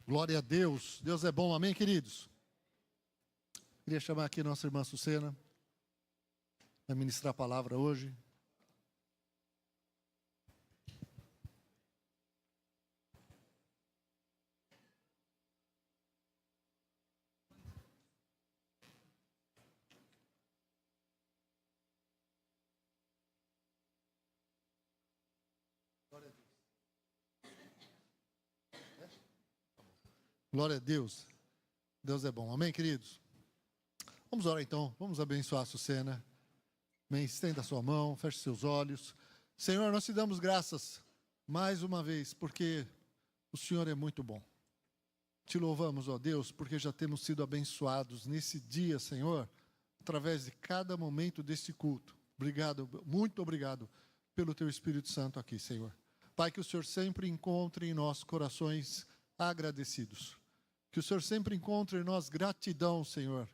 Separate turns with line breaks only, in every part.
Glória a Deus. Deus é bom, amém, queridos? Queria chamar aqui a nossa irmã Sucena para ministrar a palavra hoje. Glória a Deus. Deus é bom. Amém, queridos? Vamos orar então. Vamos abençoar a Sucena. Amém. Estenda a sua mão, feche seus olhos. Senhor, nós te damos graças mais uma vez, porque o Senhor é muito bom. Te louvamos, ó Deus, porque já temos sido abençoados nesse dia, Senhor, através de cada momento deste culto. Obrigado, muito obrigado pelo teu Espírito Santo aqui, Senhor. Pai, que o Senhor sempre encontre em nós corações agradecidos. Que o Senhor sempre encontre em nós gratidão, Senhor.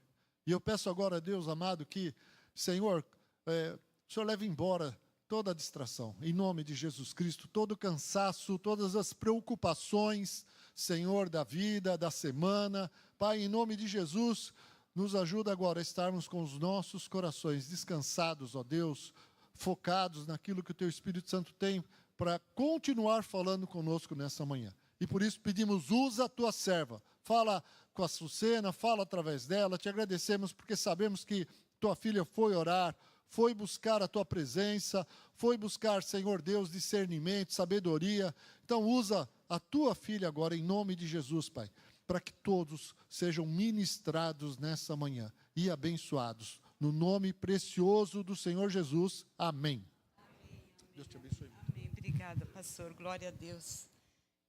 E eu peço agora a Deus amado que, Senhor, o Senhor leve embora toda a distração, em nome de Jesus Cristo, todo o cansaço, todas as preocupações, Senhor, da vida, da semana. Pai, em nome de Jesus, nos ajuda agora a estarmos com os nossos corações descansados, ó Deus, focados naquilo que o Teu Espírito Santo tem para continuar falando conosco nessa manhã. E por isso pedimos, usa a tua serva. Fala com a Sucena, fala através dela. Te agradecemos porque sabemos que tua filha foi orar, foi buscar a tua presença, foi buscar, Senhor Deus, discernimento, sabedoria. Então usa a tua filha agora em nome de Jesus, Pai, para que todos sejam ministrados nessa manhã e abençoados. No nome precioso do Senhor Jesus. Amém.
Amém.
Deus te abençoe.
Amém. Obrigada, pastor. Glória a Deus.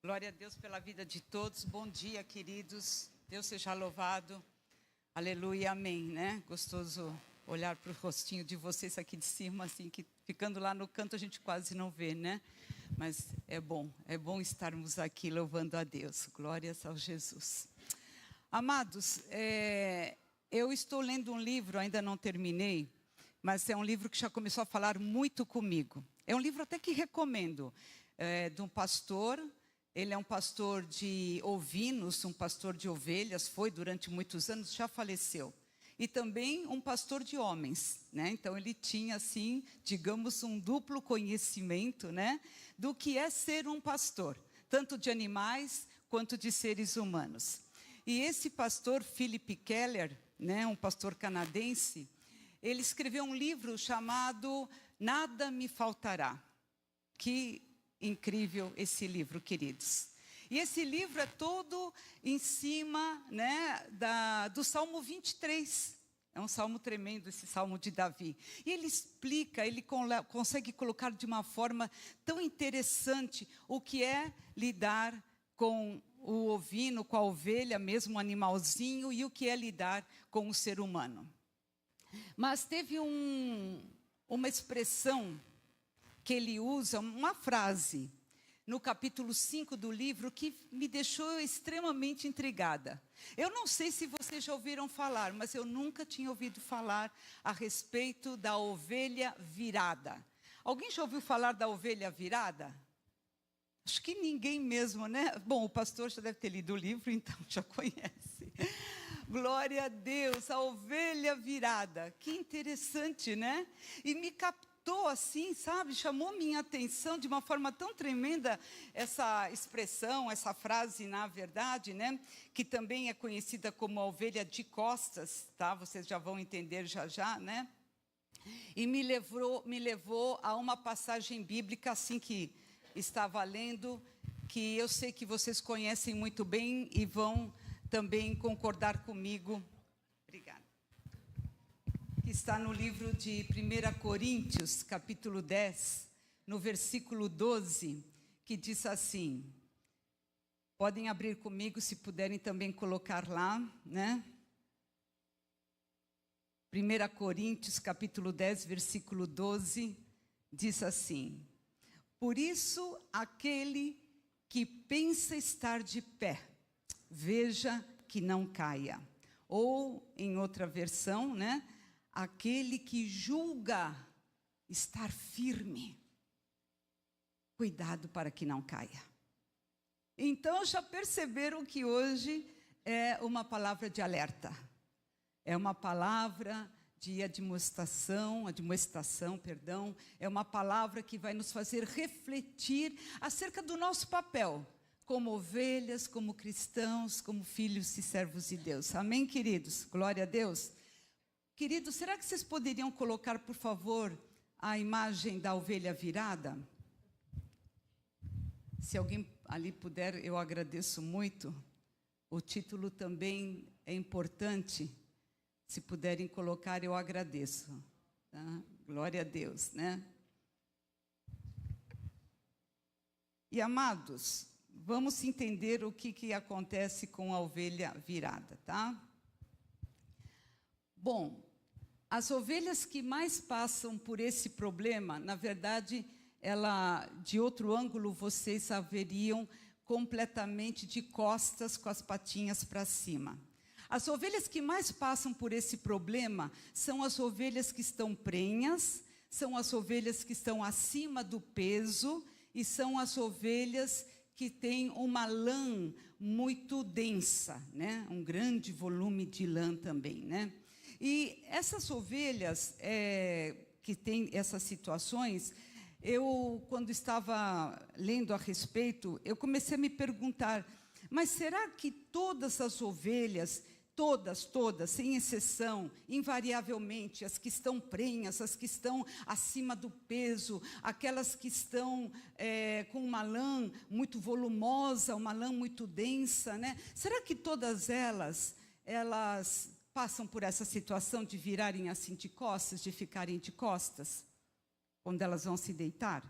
Glória a Deus pela vida de todos. Bom dia, queridos. Deus seja louvado. Aleluia, amém, né? Gostoso olhar para o rostinho de vocês aqui de cima, assim, que ficando lá no canto a gente quase não vê, né? Mas é bom estarmos aqui louvando a Deus. Glórias ao Jesus. Amados, eu estou lendo um livro, ainda não terminei, mas é um livro que já começou a falar muito comigo. É um livro até que recomendo, de um pastor. Ele é um pastor de ovinos, um pastor de ovelhas, foi durante muitos anos, já faleceu. E também um pastor de homens, né? Então ele tinha assim, digamos, um duplo conhecimento, né, do que é ser um pastor, tanto de animais quanto de seres humanos. E esse pastor, Philip Keller, né, um pastor canadense, ele escreveu um livro chamado Nada Me Faltará. Que incrível esse livro, queridos. E esse livro é todo em cima, né, do Salmo 23. É um salmo tremendo, esse salmo de Davi. E ele explica, ele consegue colocar de uma forma tão interessante o que é lidar com o ovino, com a ovelha, mesmo o animalzinho, e o que é lidar com o ser humano. Mas teve uma expressão que ele usa, uma frase, no capítulo 5 do livro, que me deixou extremamente intrigada. Eu não sei se vocês já ouviram falar, mas eu nunca tinha ouvido falar a respeito da ovelha virada. Alguém já ouviu falar da ovelha virada? Acho que ninguém mesmo, né? Bom, o pastor já deve ter lido o livro, então já conhece. Glória a Deus, a ovelha virada. Que interessante, né? E me captou assim, sabe, chamou minha atenção de uma forma tão tremenda essa expressão, essa frase, na verdade, né, que também é conhecida como a ovelha de costas, tá? Vocês já vão entender já, né? E me levou a uma passagem bíblica assim que estava lendo, que eu sei que vocês conhecem muito bem e vão também concordar comigo. Obrigada. Que está no livro de 1 Coríntios, capítulo 10, no versículo 12, que diz assim, podem abrir comigo, se puderem também colocar lá, né? 1 Coríntios, capítulo 10, versículo 12, diz assim, por isso, aquele que pensa estar de pé, veja que não caia. Ou, em outra versão, né? Aquele que julga estar firme, cuidado para que não caia. Então, já perceberam que hoje é uma palavra de alerta. É uma palavra de admoestação, é uma palavra que vai nos fazer refletir acerca do nosso papel, como ovelhas, como cristãos, como filhos e servos de Deus. Amém, queridos? Glória a Deus. Queridos, será que vocês poderiam colocar, por favor, a imagem da ovelha virada? Se alguém ali puder, eu agradeço muito. O título também é importante. Se puderem colocar, eu agradeço. Tá? Glória a Deus, né? E, amados, vamos entender o que acontece com a ovelha virada, tá? Bom, as ovelhas que mais passam por esse problema, na verdade, de outro ângulo, vocês a veriam completamente de costas, com as patinhas para cima. As ovelhas que mais passam por esse problema são as ovelhas que estão prenhas, são as ovelhas que estão acima do peso e são as ovelhas que têm uma lã muito densa, né? Um grande volume de lã também, né? E essas ovelhas que têm essas situações, quando estava lendo a respeito, eu comecei a me perguntar, mas será que todas as ovelhas, todas, sem exceção, invariavelmente, as que estão prenhas, as que estão acima do peso, aquelas que estão com uma lã muito volumosa, uma lã muito densa, né? Será que todas elas passam por essa situação de virarem assim de costas, de ficarem de costas, quando elas vão se deitar?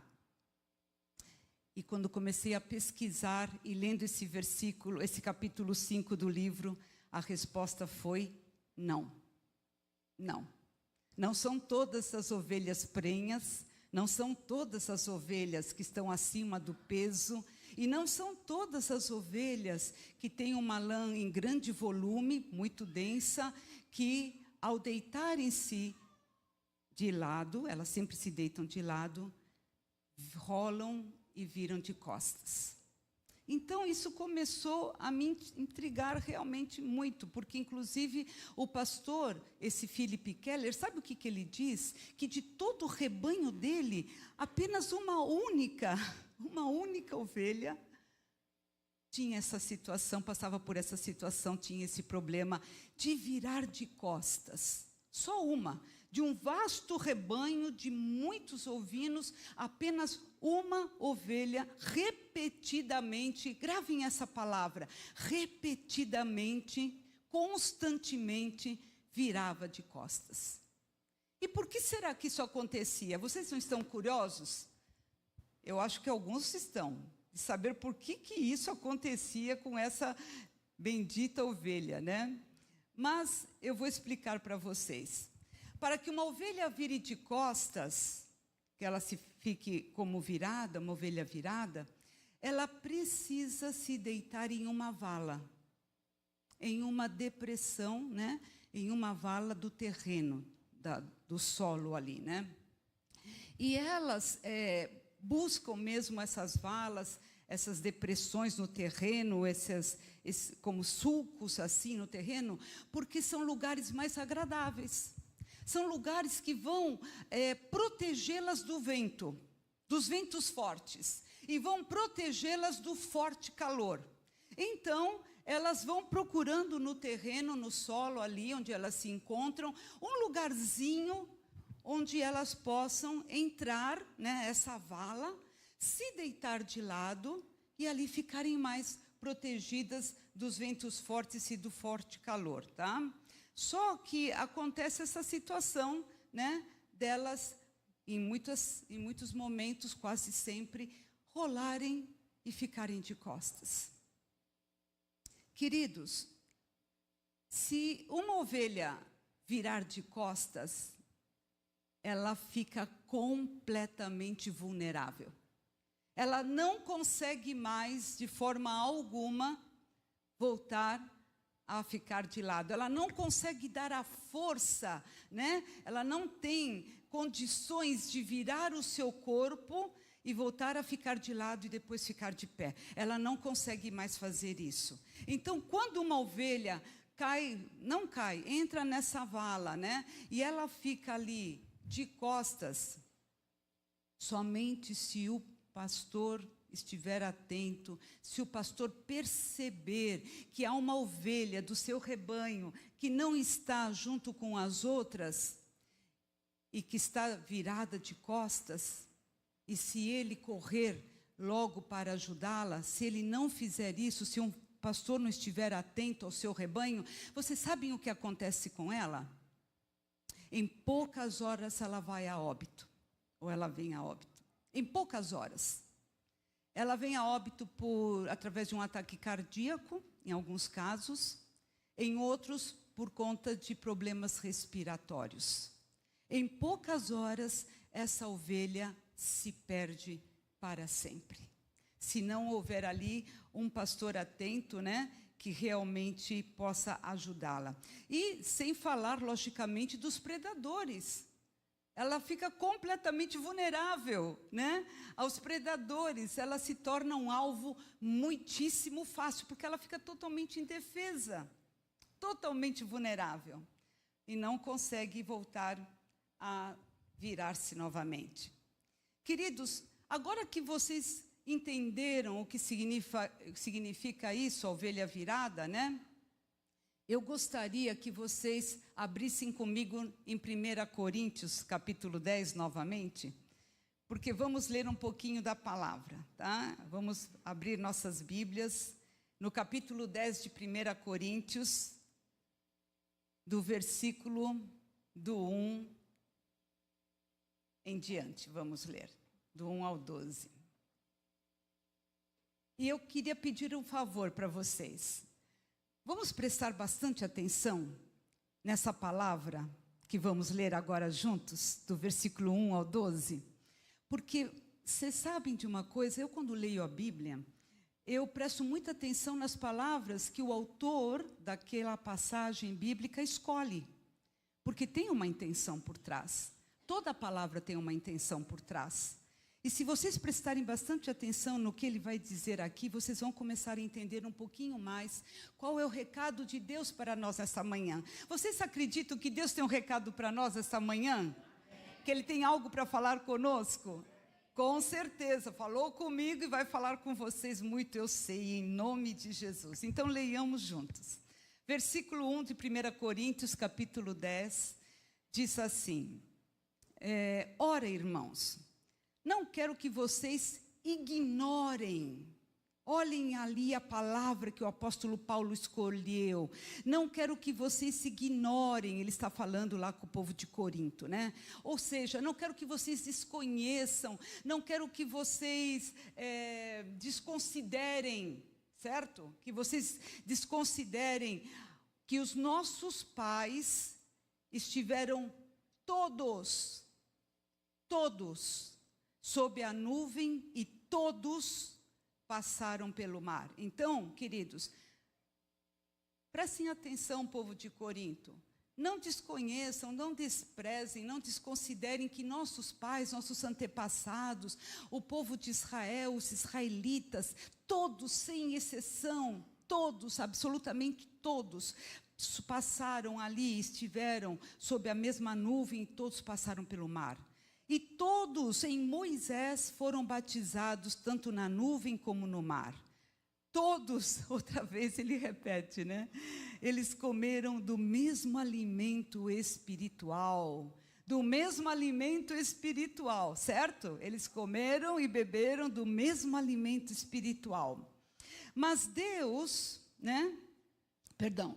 E quando comecei a pesquisar e lendo esse versículo, esse capítulo 5 do livro, a resposta foi não. Não. Não são todas as ovelhas prenhas, não são todas as ovelhas que estão acima do peso, e não são todas as ovelhas que têm uma lã em grande volume, muito densa, que ao deitarem-se de lado, elas sempre se deitam de lado, rolam e viram de costas. Então, isso começou a me intrigar realmente muito, porque, inclusive, o pastor, esse Philip Keller, sabe o que ele diz? Que de todo o rebanho dele, apenas uma única ovelha tinha essa situação, passava por essa situação, tinha esse problema de virar de costas. Só uma. De um vasto rebanho de muitos ovinos, apenas uma ovelha repetidamente, gravem essa palavra, repetidamente, constantemente, virava de costas. E por que será que isso acontecia? Vocês não estão curiosos? Eu acho que alguns estão, de saber por que isso acontecia com essa bendita ovelha, né? Mas eu vou explicar para vocês. Para que uma ovelha vire de costas, que ela fique como virada, uma ovelha virada, ela precisa se deitar em uma vala, em uma depressão, né? Em uma vala do terreno, do solo ali, né? E elas buscam mesmo essas valas, essas depressões no terreno, como sulcos assim no terreno, porque são lugares mais agradáveis. São lugares que vão protegê-las do vento, dos ventos fortes, e vão protegê-las do forte calor. Então, elas vão procurando no terreno, no solo ali onde elas se encontram, um lugarzinho onde elas possam entrar, né, essa vala, se deitar de lado e ali ficarem mais protegidas dos ventos fortes e do forte calor, tá? Só que acontece essa situação, né, delas, em muitos momentos, quase sempre, rolarem e ficarem de costas. Queridos, se uma ovelha virar de costas, ela fica completamente vulnerável. Ela não consegue mais, de forma alguma, voltar a ficar de lado. Ela não consegue dar a força, né? Ela não tem condições de virar o seu corpo e voltar a ficar de lado e depois ficar de pé. Ela não consegue mais fazer isso. Então, quando uma ovelha entra nessa vala, né? E ela fica ali de costas, somente se o pastor estiver atento, se o pastor perceber que há uma ovelha do seu rebanho que não está junto com as outras e que está virada de costas, e se ele correr logo para ajudá-la, se ele não fizer isso, se um pastor não estiver atento ao seu rebanho, vocês sabem o que acontece com ela? Em poucas horas ela vai a óbito, ou ela vem a óbito. Em poucas horas. Ela vem a óbito através de um ataque cardíaco, em alguns casos, em outros por conta de problemas respiratórios. Em poucas horas, essa ovelha se perde para sempre. Se não houver ali um pastor atento, né, que realmente possa ajudá-la. E sem falar, logicamente, dos predadores. Ela fica completamente vulnerável, né, aos predadores. Ela se torna um alvo muitíssimo fácil, porque ela fica totalmente indefesa, totalmente vulnerável, e não consegue voltar a virar-se novamente. Queridos, agora que vocês entenderam o que significa isso, a ovelha virada, né? Eu gostaria que vocês abrissem comigo em 1 Coríntios, capítulo 10, novamente, porque vamos ler um pouquinho da palavra, tá? Vamos abrir nossas Bíblias no capítulo 10 de 1 Coríntios, do versículo do 1 em diante, vamos ler, do 1 ao 12. E eu queria pedir um favor para vocês. Vamos prestar bastante atenção nessa palavra que vamos ler agora juntos, do versículo 1 ao 12, porque vocês sabem de uma coisa, eu quando leio a Bíblia, eu presto muita atenção nas palavras que o autor daquela passagem bíblica escolhe, porque tem uma intenção por trás, toda palavra tem uma intenção por trás. E se vocês prestarem bastante atenção no que ele vai dizer aqui, vocês vão começar a entender um pouquinho mais qual é o recado de Deus para nós esta manhã. Vocês acreditam que Deus tem um recado para nós esta manhã? Que Ele tem algo para falar conosco? Com certeza, falou comigo e vai falar com vocês muito, eu sei, em nome de Jesus. Então, leiamos juntos. Versículo 1 de 1 Coríntios, capítulo 10, diz assim, ora, irmãos, não quero que vocês ignorem. Olhem ali a palavra que o apóstolo Paulo escolheu. Não quero que vocês se ignorem. Ele está falando lá com o povo de Corinto, né? Ou seja, não quero que vocês desconheçam. Não quero que vocês desconsiderem, certo? Que vocês desconsiderem que os nossos pais estiveram todos sob a nuvem e todos passaram pelo mar. Então, queridos, prestem atenção, povo de Corinto. Não desconheçam, não desprezem, não desconsiderem que nossos pais, nossos antepassados, o povo de Israel, os israelitas, todos, sem exceção, todos, absolutamente todos, passaram ali, estiveram sob a mesma nuvem e todos passaram pelo mar. E todos em Moisés foram batizados, tanto na nuvem como no mar. Todos, outra vez ele repete, né? Eles comeram do mesmo alimento espiritual. Do mesmo alimento espiritual, certo? Eles comeram e beberam do mesmo alimento espiritual. Mas Deus, né?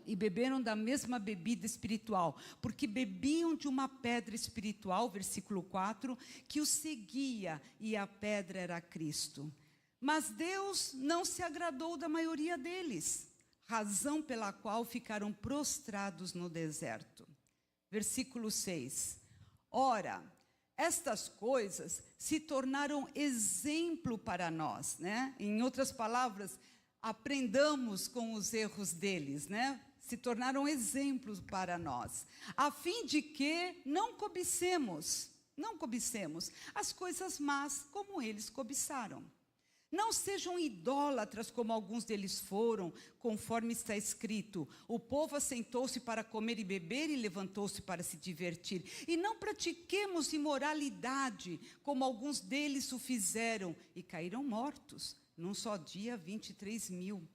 E beberam da mesma bebida espiritual, porque bebiam de uma pedra espiritual, versículo 4, que os seguia, e a pedra era Cristo. Mas Deus não se agradou da maioria deles, razão pela qual ficaram prostrados no deserto. Versículo 6. Ora, estas coisas se tornaram exemplo para nós, né? Em outras palavras, aprendamos com os erros deles, né? Se tornaram exemplos para nós, a fim de que não cobicemos Não cobicemos as coisas más como eles cobiçaram. Não sejam idólatras como alguns deles foram, conforme está escrito: o povo assentou-se para comer e beber e levantou-se para se divertir. E não pratiquemos imoralidade, como alguns deles o fizeram, e caíram mortos, num só dia 23.000.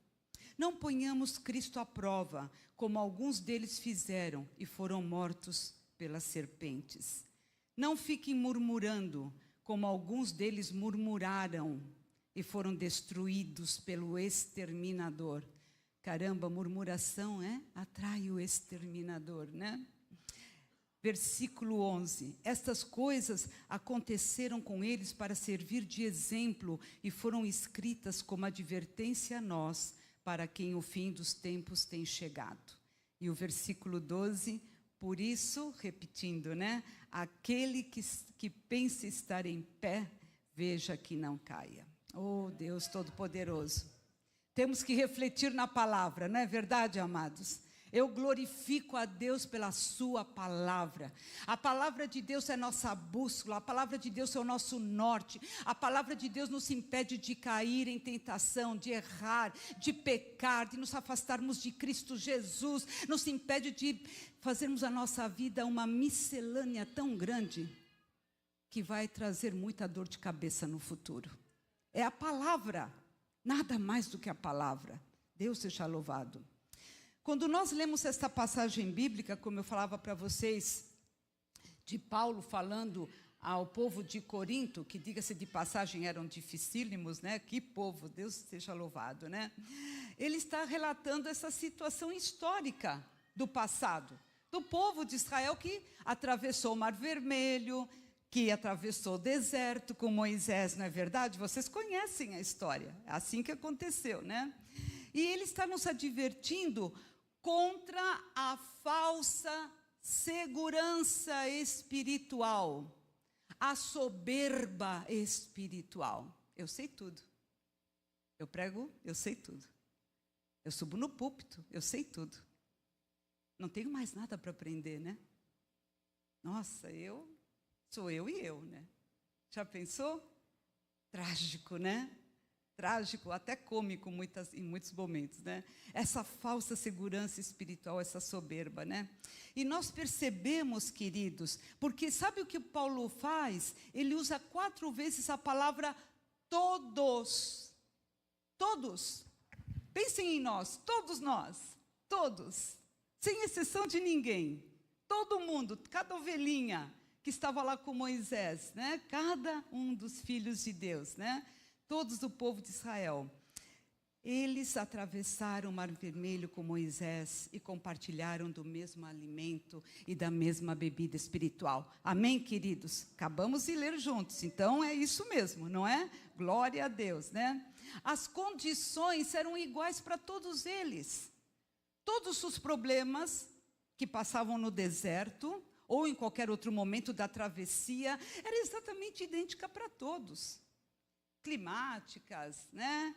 Não ponhamos Cristo à prova, como alguns deles fizeram, e foram mortos pelas serpentes. Não fiquem murmurando, como alguns deles murmuraram, e foram destruídos pelo exterminador. Caramba, murmuração, atrai o exterminador, né? Versículo 11. Estas coisas aconteceram com eles para servir de exemplo e foram escritas como advertência a nós, para quem o fim dos tempos tem chegado. E o versículo 12, por isso, repetindo, né? Aquele que pensa estar em pé, veja que não caia. Oh, Deus Todo-Poderoso. Temos que refletir na palavra, não é verdade, amados? Eu glorifico a Deus pela sua palavra. A palavra de Deus é nossa bússola, a palavra de Deus é o nosso norte. A palavra de Deus nos impede de cair em tentação, de errar, de pecar, de nos afastarmos de Cristo Jesus. Nos impede de fazermos a nossa vida uma miscelânea tão grande que vai trazer muita dor de cabeça no futuro. É a palavra, nada mais do que a palavra. Deus seja louvado. Quando nós lemos esta passagem bíblica, como eu falava para vocês, de Paulo falando ao povo de Corinto, que, diga-se de passagem, eram dificílimos, né? Que povo, Deus seja louvado, né? Ele está relatando essa situação histórica do passado, do povo de Israel que atravessou o Mar Vermelho, que atravessou o deserto com Moisés, não é verdade? Vocês conhecem a história, é assim que aconteceu, né? E ele está nos advertindo contra a falsa segurança espiritual, a soberba espiritual. Eu sei tudo. Eu prego, eu sei tudo. Eu subo no púlpito, eu sei tudo. Não tenho mais nada para aprender, né? Nossa, sou eu e eu, né? Já pensou? Trágico, né? Trágico, até cômico em muitos momentos, né? Essa falsa segurança espiritual, essa soberba, né? E nós percebemos, queridos, porque sabe o que Paulo faz? Ele usa 4 vezes a palavra todos. Todos. Pensem em nós, todos, sem exceção de ninguém. Todo mundo, cada ovelhinha que estava lá com Moisés, né? Cada um dos filhos de Deus, né? Todos do povo de Israel. Eles atravessaram o Mar Vermelho com Moisés e compartilharam do mesmo alimento e da mesma bebida espiritual. Amém, queridos? Acabamos de ler juntos, então é isso mesmo, não é? Glória a Deus, né? As condições eram iguais para todos eles. Todos os problemas que passavam no deserto ou em qualquer outro momento da travessia era exatamente idêntica para todos. Climáticas, né?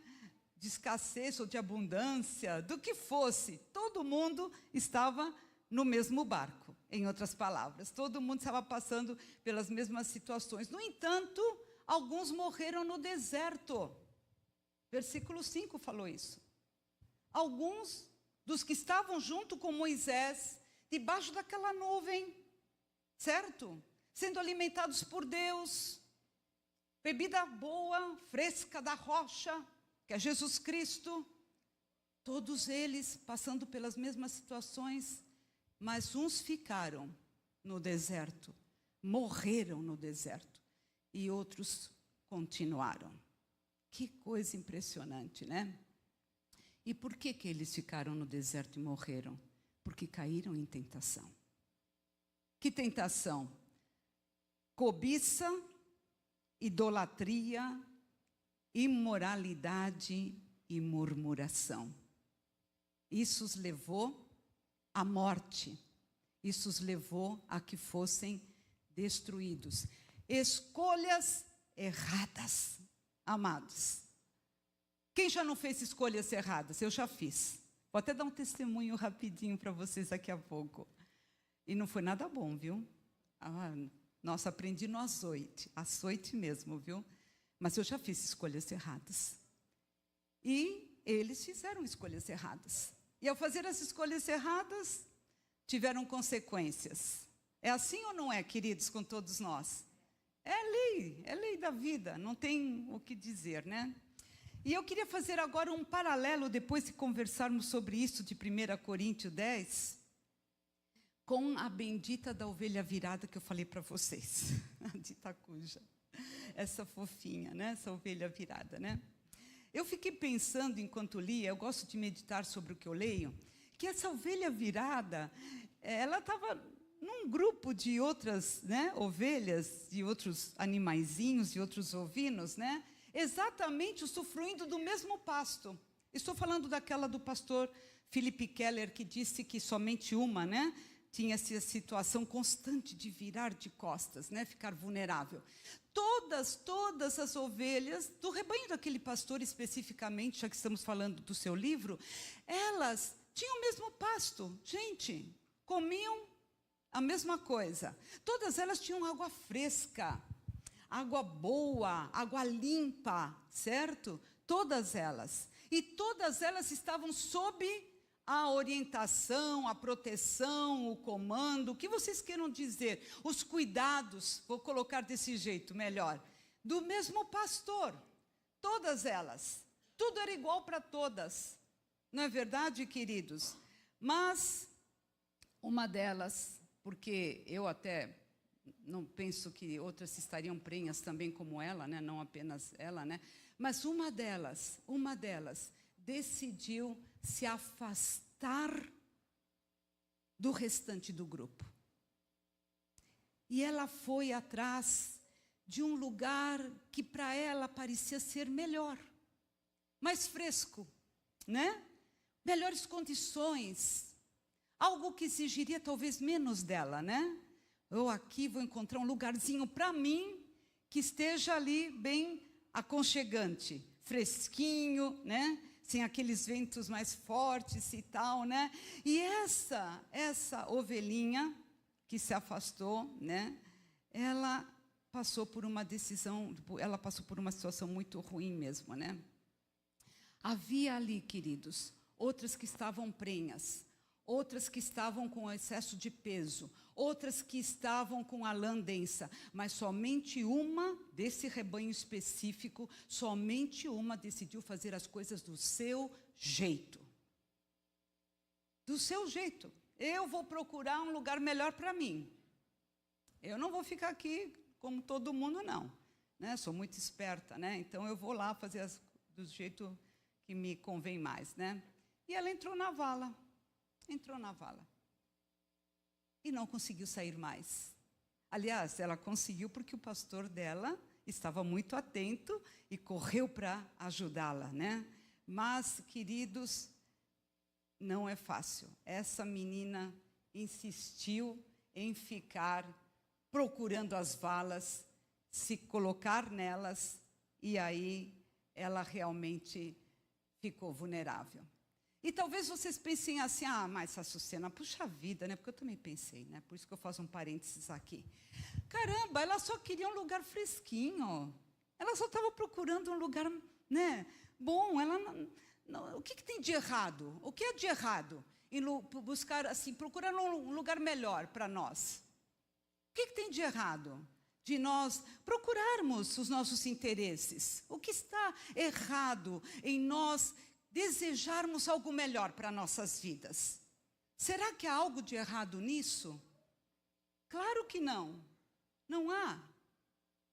De escassez ou de abundância, do que fosse, todo mundo estava no mesmo barco, em outras palavras, todo mundo estava passando pelas mesmas situações. No entanto, alguns morreram no deserto. Versículo 5 falou isso. Alguns dos que estavam junto com Moisés, debaixo daquela nuvem, certo? Sendo alimentados por Deus, bebida boa, fresca da rocha, que é Jesus Cristo, todos eles passando pelas mesmas situações, mas uns ficaram no deserto, morreram no deserto, e outros continuaram. Que coisa impressionante, né? E por que eles ficaram no deserto e morreram? Porque caíram em tentação. Que tentação? Cobiça, idolatria, imoralidade e murmuração. Isso os levou à morte. Isso os levou a que fossem destruídos. Escolhas erradas, amados. Quem já não fez escolhas erradas? Eu já fiz. Vou até dar um testemunho rapidinho para vocês daqui a pouco. E não foi nada bom, viu? Nossa, aprendi no açoite mesmo, viu? Mas eu já fiz escolhas erradas. E eles fizeram escolhas erradas. E ao fazer as escolhas erradas, tiveram consequências. É assim ou não é, queridos, com todos nós? É lei da vida, não tem o que dizer, né? E eu queria fazer agora um paralelo, depois de conversarmos sobre isso de 1 Coríntios 10, com a bendita da ovelha virada que eu falei para vocês, a de Itacuja. Essa fofinha, né? Essa ovelha virada, né? Eu fiquei pensando enquanto lia, eu gosto de meditar sobre o que eu leio, que essa ovelha virada, ela estava num grupo de outras, né, ovelhas, de outros animaizinhos, de outros ovinos, né, exatamente usufruindo do mesmo pasto. Estou falando daquela do pastor Philip Keller, que disse que somente uma, né, tinha essa situação constante de virar de costas, né, ficar vulnerável. Todas as ovelhas do rebanho daquele pastor especificamente, já que estamos falando do seu livro, elas tinham o mesmo pasto. Gente, comiam a mesma coisa. Todas elas tinham água fresca, água boa, água limpa, certo? Todas elas. E todas elas estavam sob a orientação, a proteção, o comando, o que vocês queiram dizer, os cuidados, vou colocar desse jeito melhor, do mesmo pastor. Todas elas. Tudo era igual para todas. Não é verdade, queridos? Mas uma delas, porque eu até não penso que outras estariam prenhas também como ela, né? Não apenas ela, né? Mas uma delas decidiu se afastar do restante do grupo. E ela foi atrás de um lugar que para ela parecia ser melhor, mais fresco, né? Melhores condições, algo que exigiria talvez menos dela, né? Eu aqui vou encontrar um lugarzinho para mim que esteja ali bem aconchegante, fresquinho, né? Sem aqueles ventos mais fortes e tal, né? E essa ovelhinha que se afastou, né? Ela passou por uma decisão, ela passou por uma situação muito ruim mesmo, né? Havia ali, queridos, outras que estavam prenhas, outras que estavam com excesso de peso, outras que estavam com a lã densa, mas somente uma desse rebanho específico, somente uma decidiu fazer as coisas do seu jeito. Do seu jeito. Eu vou procurar um lugar melhor para mim. Eu não vou ficar aqui como todo mundo, não. Né? Sou muito esperta, né? Então eu vou lá fazer do jeito que me convém mais, né? E ela entrou na vala. E não conseguiu sair mais. Aliás, ela conseguiu porque o pastor dela estava muito atento e correu para ajudá-la, né? Mas, queridos, não é fácil. Essa menina insistiu em ficar procurando as valas, se colocar nelas, e aí ela realmente ficou vulnerável. E talvez vocês pensem assim, mas Açucena, puxa vida, né? Porque eu também pensei, né? Por isso que eu faço um parênteses aqui. Caramba, ela só queria um lugar fresquinho. Ela só estava procurando um lugar, né, bom. Ela o que tem de errado? O que é de errado em buscar, assim, procurar um lugar melhor para nós? O que tem de errado de nós procurarmos os nossos interesses? O que está errado em nós desejarmos algo melhor para nossas vidas? Será que há algo de errado nisso? Claro que não. Não há.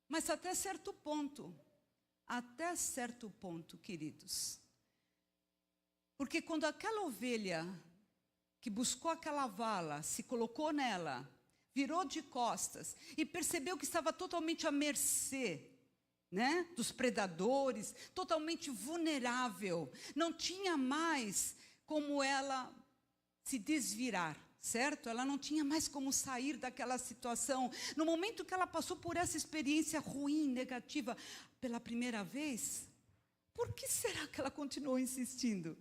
Mas até certo ponto. Até certo ponto, queridos. Porque quando aquela ovelha que buscou aquela vala, se colocou nela, virou de costas e percebeu que estava totalmente à mercê, né, dos predadores, totalmente vulnerável, não tinha mais como ela se desvirar, certo? Ela não tinha mais como sair daquela situação. No momento que ela passou por essa experiência ruim, negativa, pela primeira vez, por que será que ela continuou insistindo?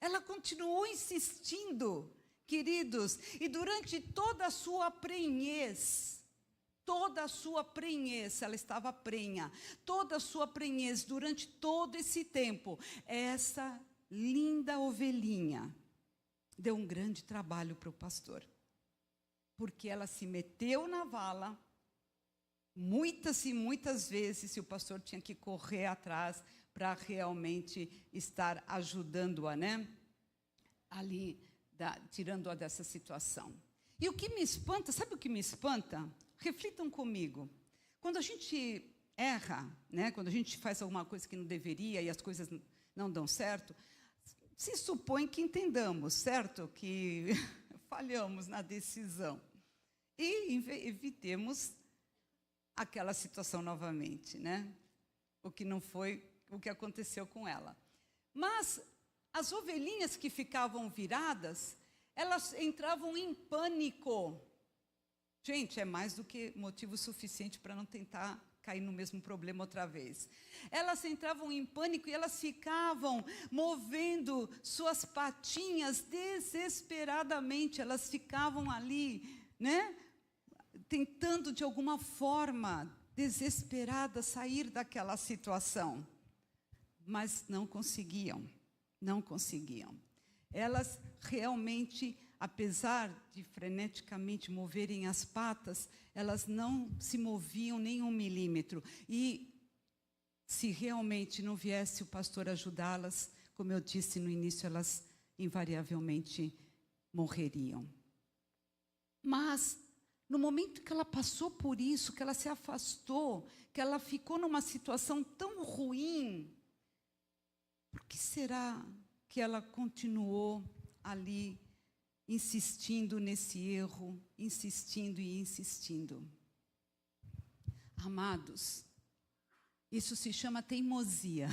Ela continuou insistindo queridos, e durante toda a sua prenhez, ela estava prenha, toda a sua prenhez, durante todo esse tempo, essa linda ovelhinha deu um grande trabalho para o pastor, porque ela se meteu na vala, muitas e muitas vezes, e o pastor tinha que correr atrás para realmente estar ajudando-a, né? Ali, tirando-a dessa situação. E o que me espanta, sabe o que me espanta? Reflitam comigo. Quando a gente erra, né? Quando a gente faz alguma coisa que não deveria e as coisas não dão certo, se supõe que entendamos, certo? Que falhamos na decisão. E evitemos aquela situação novamente, né? O que não foi o que aconteceu com ela. Mas as ovelhinhas que ficavam viradas, elas entravam em pânico. Gente, é mais do que motivo suficiente para não tentar cair no mesmo problema outra vez. Elas entravam em pânico e elas ficavam movendo suas patinhas desesperadamente. Elas ficavam ali, né? Tentando de alguma forma, desesperada, sair daquela situação. Mas não conseguiam. Elas realmente, apesar de freneticamente moverem as patas, elas não se moviam nem 1 milímetro. E se realmente não viesse o pastor ajudá-las, como eu disse no início, elas invariavelmente morreriam. Mas, no momento que ela passou por isso, que ela se afastou, que ela ficou numa situação tão ruim, por que será que ela continuou ali, insistindo nesse erro, insistindo e insistindo? Amados, isso se chama teimosia.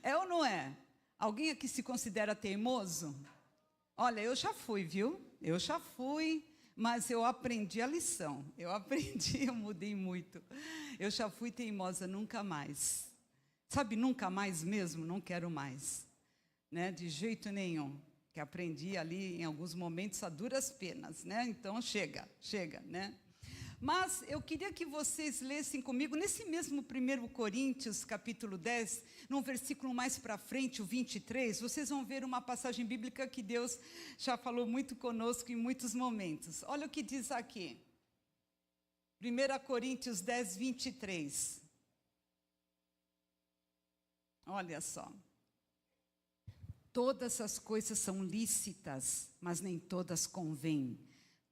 É ou não é? Alguém aqui se considera teimoso? Olha, eu já fui, viu? Eu já fui, mas eu aprendi a lição. Eu mudei muito. Eu já fui teimosa, nunca mais. Sabe, nunca mais mesmo, não quero mais. Né? De jeito nenhum. Que aprendi ali em alguns momentos a duras penas, né? Então chega, né? Mas eu queria que vocês lessem comigo, nesse mesmo 1 Coríntios, capítulo 10, num versículo mais para frente, o 23, vocês vão ver uma passagem bíblica que Deus já falou muito conosco em muitos momentos. Olha o que diz aqui. 1 Coríntios 10, 23. Olha só. Todas as coisas são lícitas, mas nem todas convêm.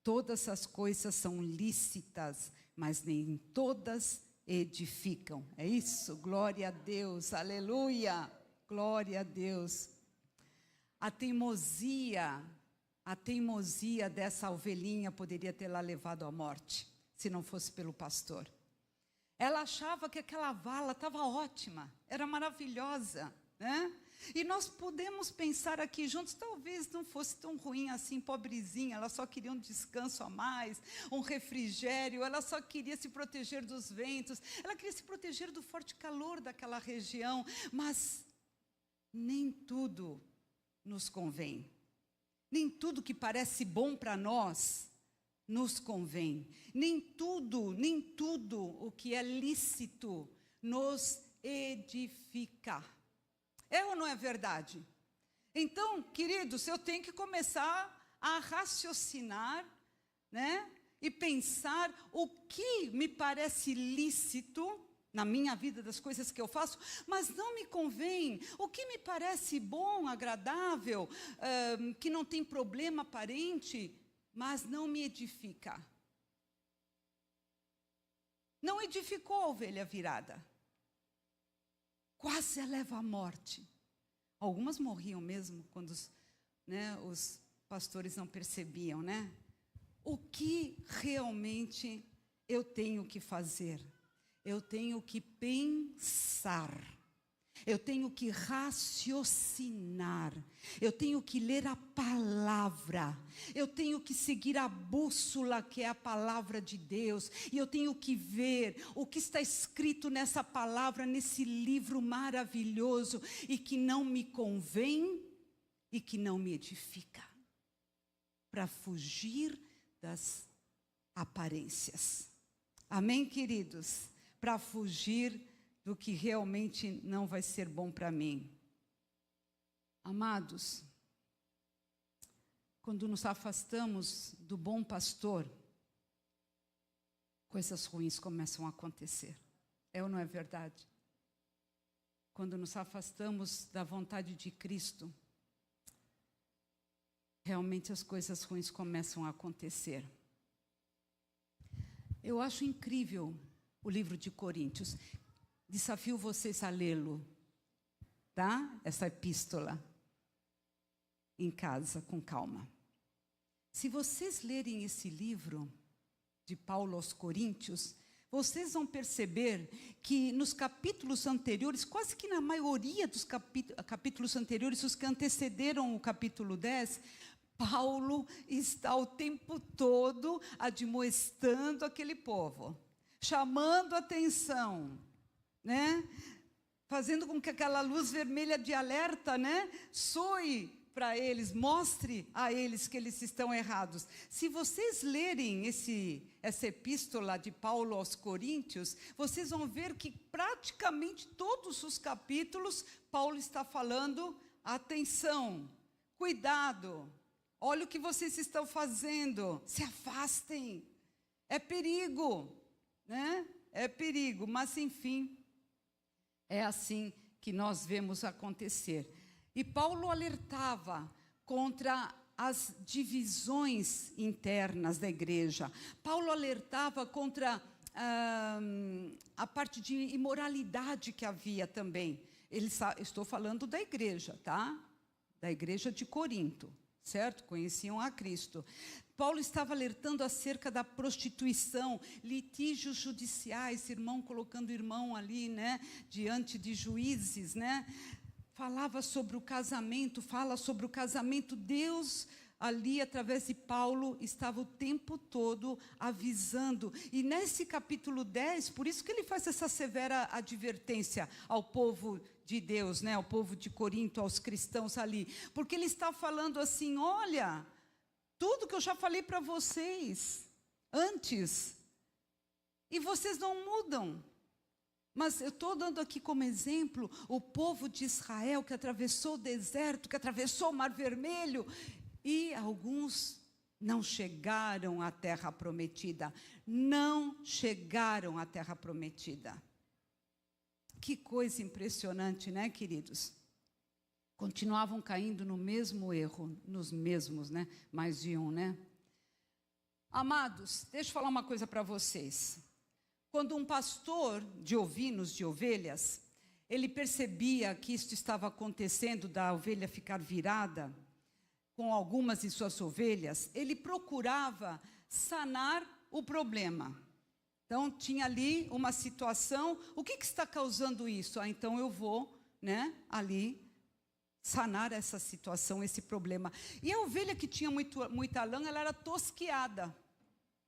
Todas as coisas são lícitas, mas nem todas edificam. É isso? Glória a Deus, aleluia, glória a Deus. A teimosia dessa ovelhinha poderia tê-la levado à morte, se não fosse pelo pastor. Ela achava que aquela vala estava ótima, era maravilhosa, né? E nós podemos pensar aqui juntos, talvez não fosse tão ruim assim, pobrezinha, ela só queria um descanso a mais, um refrigério, ela só queria se proteger dos ventos, ela queria se proteger do forte calor daquela região, mas nem tudo nos convém. Nem tudo que parece bom para nós nos convém. Nem tudo o que é lícito nos edifica. É ou não é verdade? Então, queridos, eu tenho que começar a raciocinar, né? E pensar o que me parece lícito na minha vida, das coisas que eu faço, mas não me convém. O que me parece bom, agradável, que não tem problema aparente, mas não me edifica. Não edificou a ovelha virada. Quase a leva à morte. Algumas morriam mesmo quando os pastores não percebiam, né? O que realmente eu tenho que fazer? Eu tenho que pensar. Eu tenho que raciocinar, eu tenho que ler a palavra, eu tenho que seguir a bússola que é a palavra de Deus, e eu tenho que ver o que está escrito nessa palavra, nesse livro maravilhoso, e que não me convém, e que não me edifica. para fugir das aparências. Amém, queridos? Para fugir do que realmente não vai ser bom para mim. Amados, quando nos afastamos do bom pastor, coisas ruins começam a acontecer. É ou não é verdade? Quando nos afastamos da vontade de Cristo, realmente as coisas ruins começam a acontecer. Eu acho incrível o livro de Coríntios. Desafio vocês a lê-lo, tá? Essa epístola, em casa, com calma. Se vocês lerem esse livro de Paulo aos Coríntios, vocês vão perceber que nos capítulos anteriores, quase que na maioria dos capítulos anteriores, os que antecederam o capítulo 10, Paulo está o tempo todo admoestando aquele povo, chamando a atenção, né? Fazendo com que aquela luz vermelha de alerta, né, soe para eles, mostre a eles que eles estão errados. Se vocês lerem essa epístola de Paulo aos Coríntios, vocês vão ver que praticamente todos os capítulos, Paulo está falando, atenção, cuidado, olha o que vocês estão fazendo, se afastem, é perigo, né? É perigo, mas enfim, é assim que nós vemos acontecer. E Paulo alertava contra as divisões internas da igreja. Paulo alertava contra a parte de imoralidade que havia também. Estou falando da igreja, tá? Da igreja de Corinto, certo? Conheciam a Cristo. Paulo estava alertando acerca da prostituição, litígios judiciais, irmão colocando irmão ali, né? Diante de juízes, né? Falava sobre o casamento, fala sobre o casamento. Deus, ali, através de Paulo, estava o tempo todo avisando. E nesse capítulo 10, por isso que ele faz essa severa advertência ao povo de Deus, né? Ao povo de Corinto, aos cristãos ali. Porque ele está falando assim, olha, tudo que eu já falei para vocês antes, e vocês não mudam. Mas eu estou dando aqui como exemplo o povo de Israel que atravessou o deserto, que atravessou o Mar Vermelho, e alguns não chegaram à terra prometida. Não chegaram à terra prometida. Que coisa impressionante, né, queridos? Continuavam caindo no mesmo erro, nos mesmos, né? Mais de um, né? Amados, deixa eu falar uma coisa para vocês. Quando um pastor de ovinos, de ovelhas, ele percebia que isto estava acontecendo, da ovelha ficar virada, com algumas de suas ovelhas, ele procurava sanar o problema. Então, tinha ali uma situação, o que está causando isso? Ah, então eu vou, né, ali, sanar essa situação, esse problema. E a ovelha que tinha muita lã, ela era tosquiada.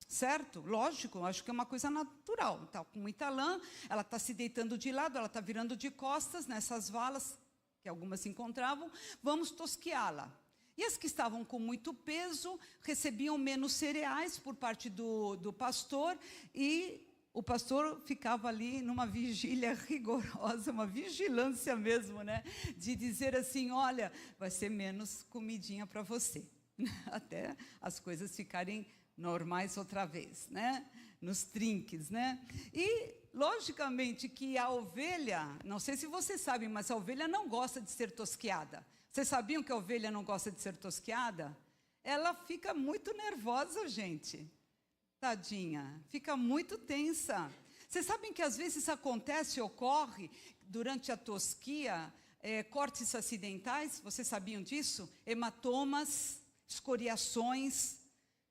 Certo? Lógico, acho que é uma coisa natural. Está com muita lã, ela está se deitando de lado, ela está virando de costas nessas valas, que algumas se encontravam, vamos tosquiá-la. E as que estavam com muito peso, recebiam menos cereais por parte do pastor, e o pastor ficava ali numa vigília rigorosa, uma vigilância mesmo, né? De dizer assim, olha, vai ser menos comidinha para você. Até as coisas ficarem normais outra vez, né? Nos trinques, né? E, logicamente, que a ovelha, não sei se vocês sabem, mas a ovelha não gosta de ser tosquiada. Vocês sabiam que a ovelha não gosta de ser tosquiada? Ela fica muito nervosa, gente. Tadinha, fica muito tensa. Vocês sabem que às vezes acontece, ocorre, durante a tosquia, cortes acidentais? Vocês sabiam disso? Hematomas, escoriações.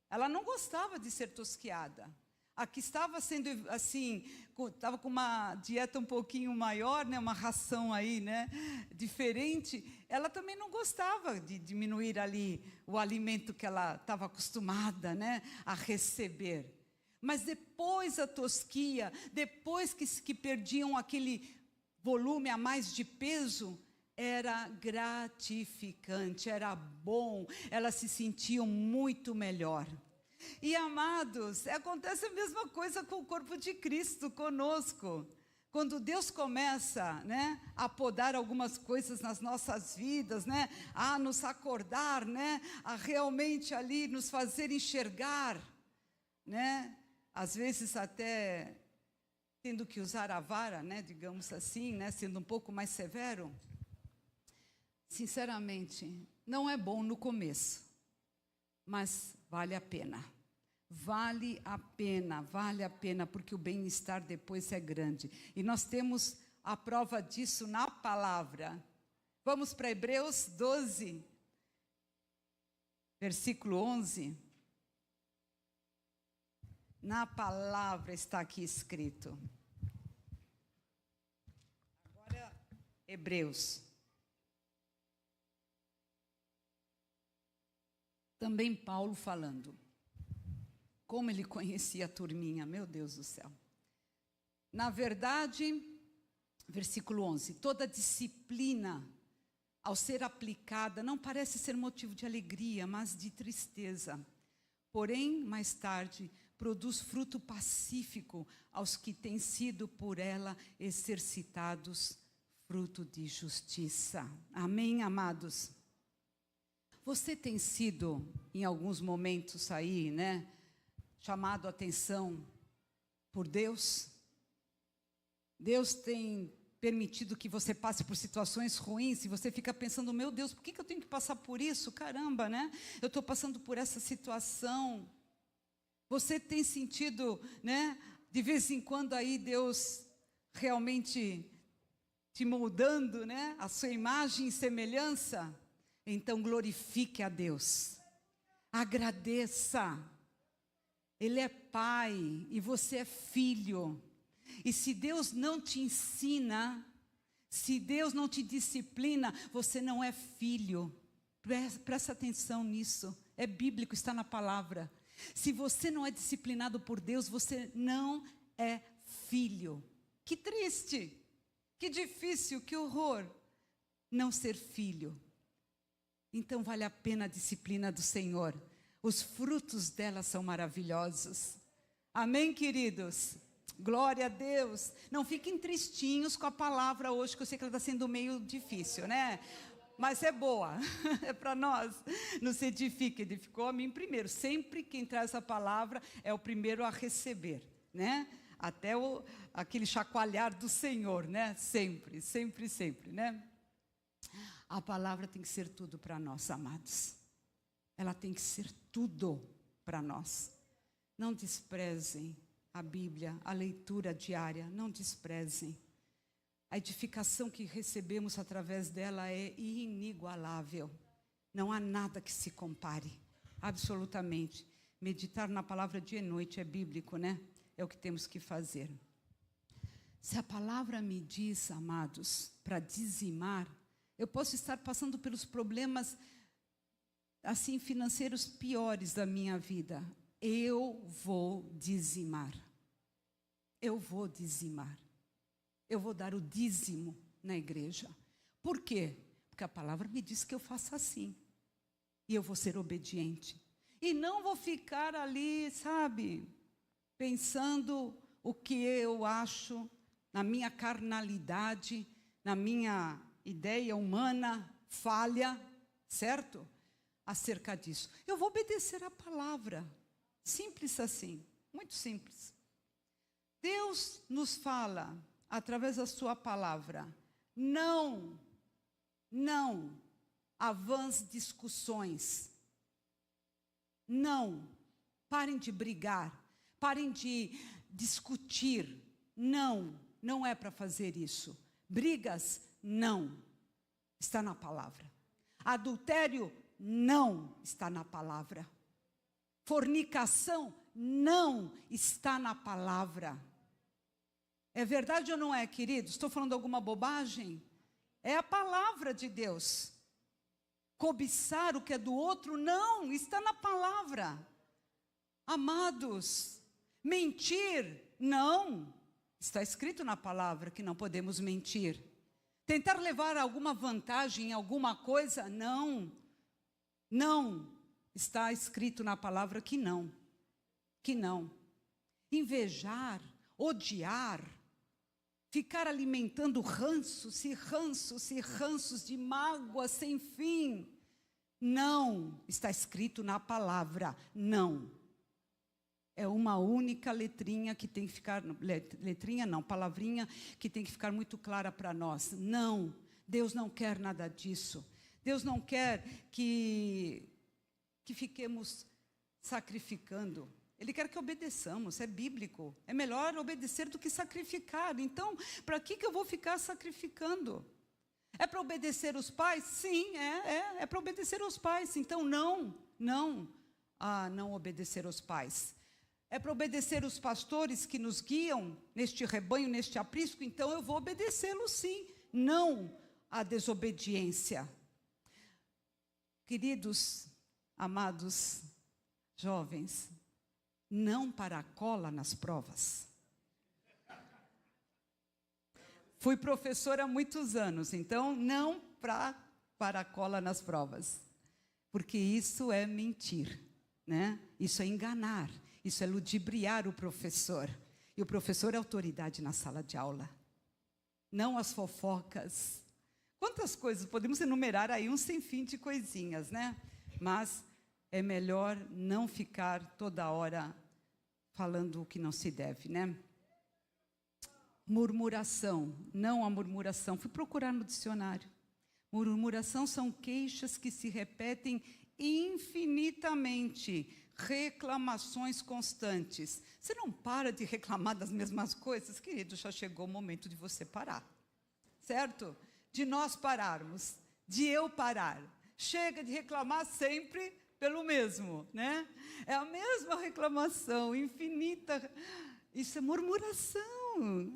Ela não gostava de ser tosquiada. A que estava sendo assim, estava com uma dieta um pouquinho maior, né, uma ração aí, né, diferente, ela também não gostava de diminuir ali o alimento que ela estava acostumada, né, a receber. Mas depois a tosquia, depois que perdiam aquele volume a mais de peso, era gratificante, era bom, elas se sentiam muito melhor. E amados, acontece a mesma coisa com o corpo de Cristo conosco. Quando Deus começa, né, a podar algumas coisas nas nossas vidas, né, a nos acordar, né, a realmente ali nos fazer enxergar, né, às vezes até tendo que usar a vara, né, digamos assim, né, sendo um pouco mais severo. Sinceramente, não é bom no começo, mas vale a pena. Vale a pena, porque o bem-estar depois é grande. E nós temos a prova disso na palavra. Vamos para Hebreus 12, versículo 11. Na palavra está aqui escrito. Agora, Hebreus. Também Paulo falando. Como ele conhecia a turminha, meu Deus do céu. Na verdade, versículo 11, toda disciplina, ao ser aplicada, não parece ser motivo de alegria, mas de tristeza. Porém, mais tarde, produz fruto pacífico aos que têm sido por ela exercitados, fruto de justiça. Amém, amados? Você tem sido, em alguns momentos aí, né, chamado a atenção por Deus? Deus tem permitido que você passe por situações ruins e você fica pensando, meu Deus, por que eu tenho que passar por isso? Caramba, né? Eu estou passando por essa situação. Você tem sentido, né, de vez em quando aí Deus realmente te moldando, né, a sua imagem e semelhança? Então glorifique a Deus. Agradeça. Ele é pai e você é filho. E se Deus não te ensina, se Deus não te disciplina, você não é filho. Presta atenção nisso. É bíblico, está na palavra. Se você não é disciplinado por Deus, você não é filho. Que triste, que difícil, que horror não ser filho. Então vale a pena a disciplina do Senhor. Os frutos dela são maravilhosos. Amém, queridos? Glória a Deus. Não fiquem tristinhos com a palavra hoje, que eu sei que ela está sendo meio difícil, né? Mas é boa, é para nós. Nos edifica, edificou a mim primeiro. Sempre quem traz a palavra é o primeiro a receber, né? Até aquele chacoalhar do Senhor, né? Sempre, sempre, sempre, né? A palavra tem que ser tudo para nós, amados. Ela tem que ser tudo para nós. Não desprezem a Bíblia, a leitura diária, não desprezem. A edificação que recebemos através dela é inigualável. Não há nada que se compare, absolutamente. Meditar na palavra dia e noite é bíblico, né? É o que temos que fazer. Se a palavra me diz, amados, para dizimar, eu posso estar passando pelos problemas assim financeiros piores da minha vida. Eu vou dizimar. Eu vou dizimar. Eu vou dar o dízimo na igreja. Por quê? Porque a palavra me diz que eu faça assim. E eu vou ser obediente. E não vou ficar ali, sabe, pensando o que eu acho, na minha carnalidade, na minha ideia humana, falha, certo? Acerca disso. Eu vou obedecer a palavra. Simples assim, muito simples. Deus nos fala, através da sua palavra, não avance discussões. Não, parem de brigar, parem de discutir. Não é para fazer isso. Brigas, não, está na palavra. Adultério, não está na palavra. Fornicação, não está na palavra. É verdade ou não é, queridos? Estou falando alguma bobagem? É a palavra de Deus. Cobiçar o que é do outro, não, está na palavra. Amados, mentir, não. Está escrito na palavra que não podemos mentir. Tentar levar alguma vantagem em alguma coisa? Não. Não. Está escrito na palavra que não. Que não. Invejar, odiar, ficar alimentando ranços e ranços e ranços de mágoa sem fim. Não. Está escrito na palavra, não. É uma única letrinha que tem que ficar, letrinha não, palavrinha que tem que ficar muito clara para nós. Não, Deus não quer nada disso. Deus não quer que fiquemos sacrificando. Ele quer que obedeçamos, é bíblico. É melhor obedecer do que sacrificar. Então, para que eu vou ficar sacrificando? É para obedecer os pais? Sim, é para obedecer aos pais. Então, não obedecer aos pais. É para obedecer os pastores que nos guiam neste rebanho, neste aprisco, então eu vou obedecê-los sim, não à desobediência. Queridos, amados, jovens, não para a cola nas provas. Fui professora há muitos anos, então não para a cola nas provas, porque isso é mentir, né? Isso é enganar. Isso é ludibriar o professor. E o professor é autoridade na sala de aula. Não as fofocas. Quantas coisas, podemos enumerar aí um sem fim de coisinhas, né? Mas é melhor não ficar toda hora falando o que não se deve, né? Murmuração, não a murmuração. Fui procurar no dicionário. Murmuração são queixas que se repetem infinitamente, reclamações constantes. Você não para de reclamar das mesmas coisas? Querido, já chegou o momento de você parar, certo? De nós pararmos, de eu parar. Chega de reclamar sempre pelo mesmo, né? É a mesma reclamação, infinita. Isso é murmuração.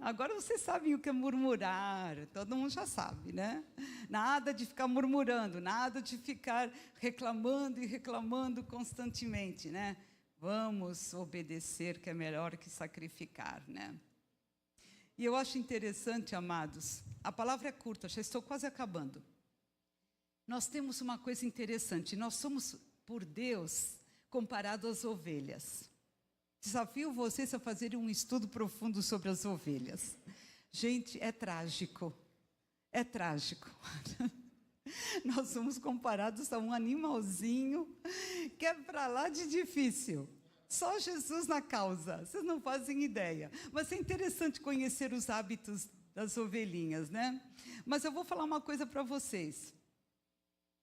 Agora vocês sabem o que é murmurar, todo mundo já sabe, né? Nada de ficar murmurando, nada de ficar reclamando e reclamando constantemente, né? Vamos obedecer, que é melhor que sacrificar, né? E eu acho interessante, amados, a palavra é curta, já estou quase acabando. Nós temos uma coisa interessante, nós somos, por Deus, comparados às ovelhas. Desafio vocês a fazerem um estudo profundo sobre as ovelhas. Gente, é trágico. É trágico. Nós somos comparados a um animalzinho que é para lá de difícil. Só Jesus na causa. Vocês não fazem ideia. Mas é interessante conhecer os hábitos das ovelhinhas, né? Mas eu vou falar uma coisa para vocês.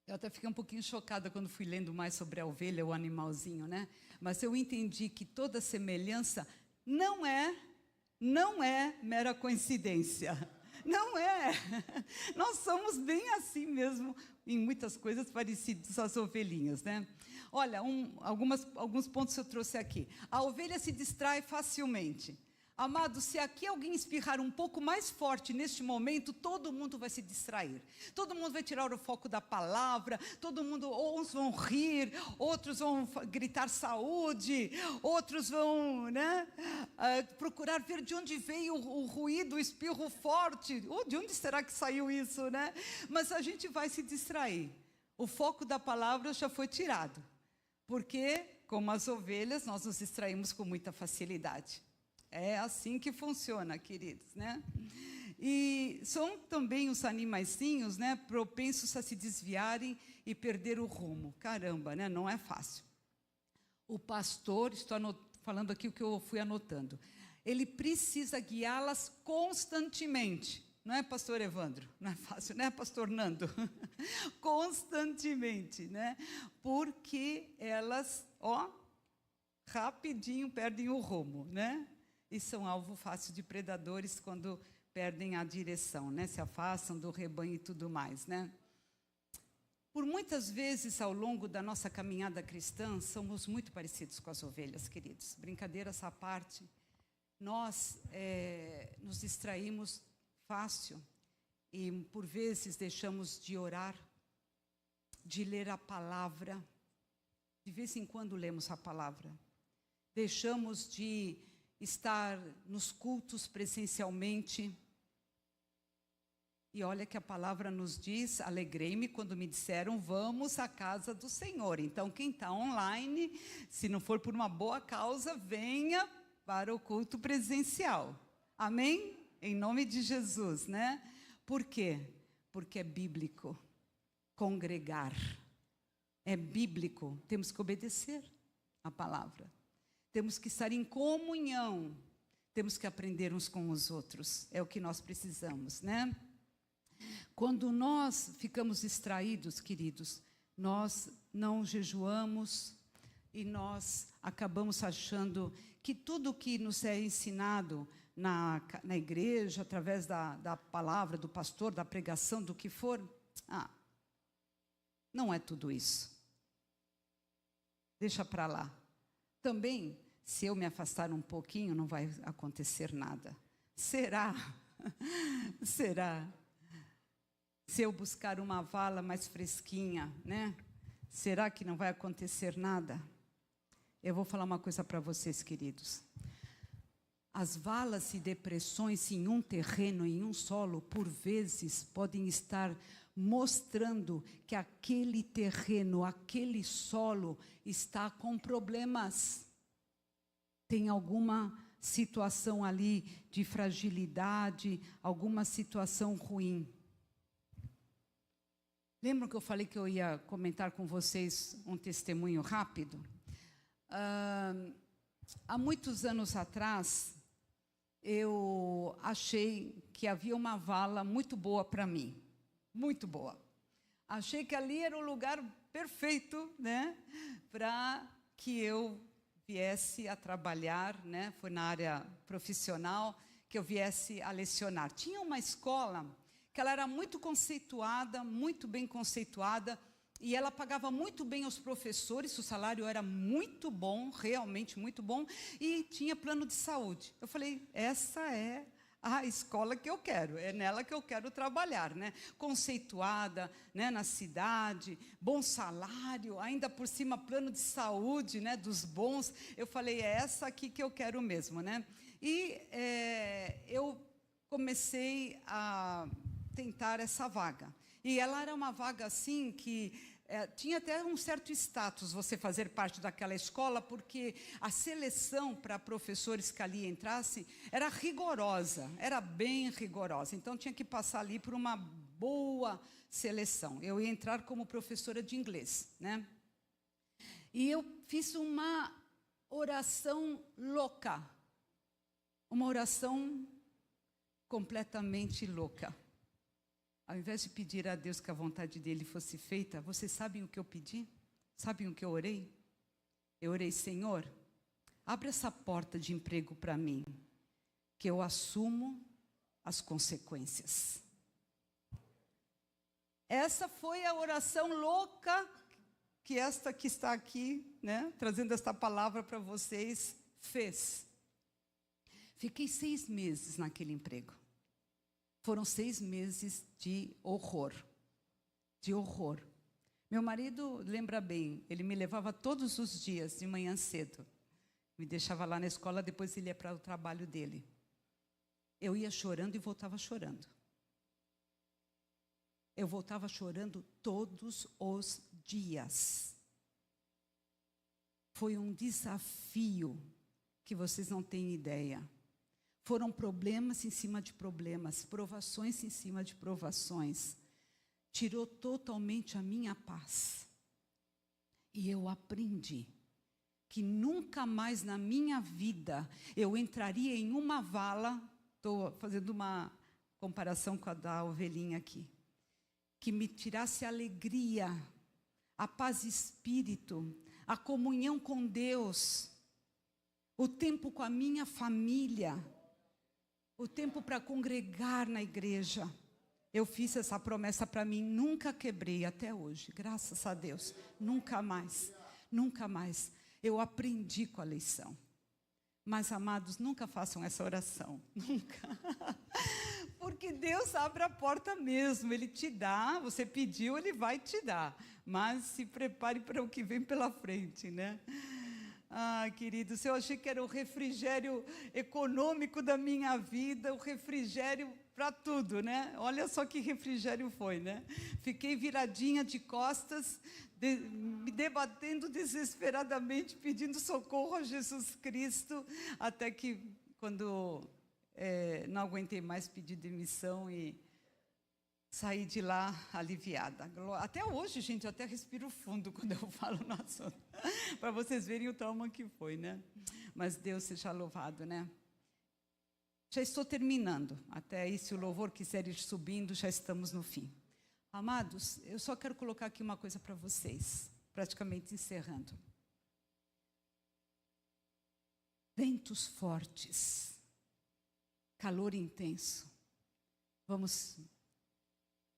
Eu até fiquei um pouquinho chocada quando fui lendo mais sobre a ovelha, o animalzinho, né? Mas eu entendi que toda semelhança não é mera coincidência. Não é. Nós somos bem assim mesmo, em muitas coisas parecidos às ovelhinhas, né? Olha, alguns pontos eu trouxe aqui. A ovelha se distrai facilmente. Amado, se aqui alguém espirrar um pouco mais forte neste momento, todo mundo vai se distrair. Todo mundo vai tirar o foco da palavra, todo mundo, uns vão rir, outros vão gritar saúde, outros vão, né, procurar ver de onde veio o ruído, o espirro forte. De onde será que saiu isso, né? Mas a gente vai se distrair. O foco da palavra já foi tirado. Porque, como as ovelhas, nós nos distraímos com muita facilidade. É assim que funciona, queridos, né? E são também os animaizinhos, né, propensos a se desviarem e perder o rumo. Caramba, né? Não é fácil. O pastor, estou falando aqui o que eu fui anotando, ele precisa guiá-las constantemente. Não é, pastor Evandro? Não é fácil, né, pastor Nando? Constantemente, né? Porque elas, rapidinho perdem o rumo, né? E são alvo fácil de predadores quando perdem a direção, né? Se afastam do rebanho e tudo mais, né? Por muitas vezes, ao longo da nossa caminhada cristã, somos muito parecidos com as ovelhas, queridos. Brincadeiras à parte, nós nos distraímos fácil e, por vezes, deixamos de orar, de ler a palavra. De vez em quando lemos a palavra. Deixamos de estar nos cultos presencialmente. E olha que a palavra nos diz, alegrei-me quando me disseram, vamos à casa do Senhor. Então, quem está online, se não for por uma boa causa, venha para o culto presencial. Amém? Em nome de Jesus, né? Por quê? Porque é bíblico. Congregar. É bíblico. Temos que obedecer a palavra. Temos que estar em comunhão. Temos que aprender uns com os outros. É o que nós precisamos, né? Quando nós ficamos distraídos, queridos, nós não jejuamos e nós acabamos achando que tudo que nos é ensinado na igreja, através da palavra, do pastor, da pregação, do que for, não é tudo isso. Deixa para lá. Também, se eu me afastar um pouquinho, não vai acontecer nada. Será? Será? Se eu buscar uma vala mais fresquinha, né? Será que não vai acontecer nada? Eu vou falar uma coisa para vocês, queridos. As valas e depressões em um terreno, em um solo, por vezes, podem estar mostrando que aquele terreno, aquele solo, está com problemas. Tem alguma situação ali de fragilidade, alguma situação ruim. Lembram que eu falei que eu ia comentar com vocês um testemunho rápido? Há muitos anos atrás, eu achei que havia uma vala muito boa para mim. Muito boa. Achei que ali era o lugar perfeito, né, para que eu viesse a trabalhar, né, foi na área profissional, que eu viesse a lecionar. Tinha uma escola que ela era muito conceituada, muito bem conceituada, e ela pagava muito bem aos professores, o salário era muito bom, realmente muito bom, e tinha plano de saúde. Eu falei, essa é a escola que eu quero, é nela que eu quero trabalhar, né? Conceituada, né, na cidade, bom salário, ainda por cima plano de saúde, né, dos bons. Eu falei, é essa aqui que eu quero mesmo, né? E eu comecei a tentar essa vaga. E ela era uma vaga assim que tinha até um certo status você fazer parte daquela escola, porque a seleção para professores que ali entrassem era rigorosa, era bem rigorosa. Então tinha que passar ali por uma boa seleção. Eu ia entrar como professora de inglês, né? E eu fiz uma oração louca, uma oração completamente louca. Ao invés de pedir a Deus que a vontade dele fosse feita, vocês sabem o que eu pedi? Sabem o que eu orei? Eu orei, Senhor, abre essa porta de emprego para mim, que eu assumo as consequências. Essa foi a oração louca que esta que está aqui, né, trazendo esta palavra para vocês, fez. Fiquei 6 meses naquele emprego. Foram 6 meses de horror. De horror. Meu marido lembra bem, ele me levava todos os dias, de manhã cedo. Me deixava lá na escola, depois ele ia para o trabalho dele. Eu ia chorando e voltava chorando. Eu voltava chorando todos os dias. Foi um desafio que vocês não têm ideia. Foram problemas em cima de problemas, provações em cima de provações. Tirou totalmente a minha paz. E eu aprendi que nunca mais na minha vida eu entraria em uma vala, estou fazendo uma comparação com a da ovelhinha aqui, que me tirasse a alegria, a paz de espírito, a comunhão com Deus, o tempo com a minha família, o tempo para congregar na igreja. Eu fiz essa promessa para mim, nunca quebrei até hoje, graças a Deus. Nunca mais, nunca mais. Eu aprendi com a lição. Mas, amados, nunca façam essa oração, nunca. Porque Deus abre a porta mesmo, Ele te dá, você pediu, Ele vai te dar. Mas se prepare para o que vem pela frente, né? Ah, queridos, eu achei que era o refrigério econômico da minha vida, o refrigério para tudo, né? Olha só que refrigério foi, né? Fiquei viradinha de costas, me debatendo desesperadamente, pedindo socorro a Jesus Cristo, até que, quando não aguentei mais, pedi demissão e saí de lá aliviada. Até hoje, gente, eu até respiro fundo quando eu falo no assunto, para vocês verem o trauma que foi, né? Mas Deus seja louvado, né? Já estou terminando. Até aí, se o louvor quiser ir subindo, já estamos no fim. Amados, eu só quero colocar aqui uma coisa para vocês, praticamente encerrando. Ventos fortes, calor intenso, vamos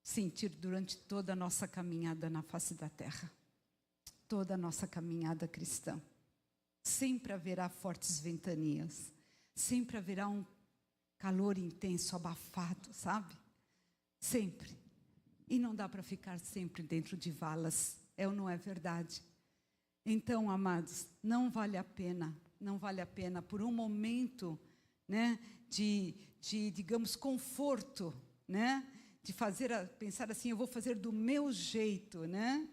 sentir durante toda a nossa caminhada na face da terra, toda a nossa caminhada cristã. Sempre haverá fortes ventanias, sempre haverá um calor intenso, abafado, sabe? Sempre. E não dá para ficar sempre dentro de valas, é ou não é verdade? Então, amados, não vale a pena por um momento, né, de digamos, conforto, né, de pensar assim, eu vou fazer do meu jeito, né,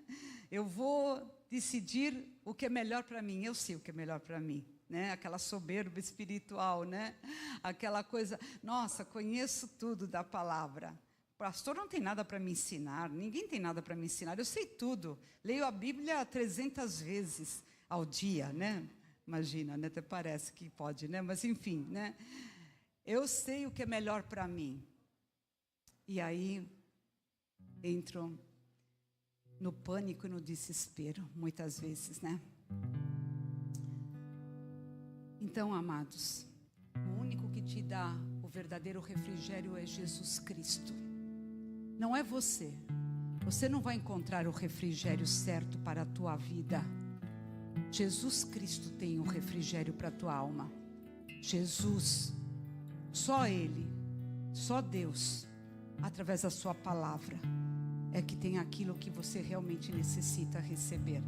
eu vou decidir o que é melhor para mim, eu sei o que é melhor para mim, né, aquela soberba espiritual, né, aquela coisa, nossa, conheço tudo da palavra, o pastor não tem nada para me ensinar, ninguém tem nada para me ensinar, eu sei tudo, leio a Bíblia 300 vezes ao dia, né, imagina, né, até parece que pode, né, mas enfim, né, eu sei o que é melhor para mim, e aí entro no pânico e no desespero, muitas vezes, né? Então, amados, o único que te dá o verdadeiro refrigério é Jesus Cristo. Não é você. Você não vai encontrar o refrigério certo para a tua vida. Jesus Cristo tem o refrigério para a tua alma. Jesus, só Ele, só Deus, através da sua palavra, é que tem aquilo que você realmente necessita receber.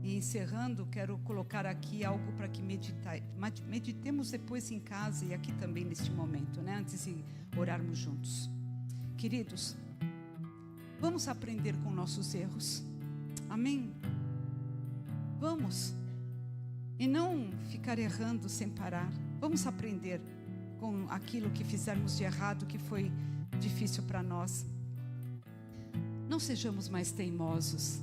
E encerrando, quero colocar aqui algo para que meditemos depois em casa e aqui também neste momento, né? Antes de orarmos juntos. Queridos, vamos aprender com nossos erros. Amém? Vamos. E não ficar errando sem parar. Vamos aprender com aquilo que fizermos de errado, que foi difícil para nós. Não sejamos mais teimosos,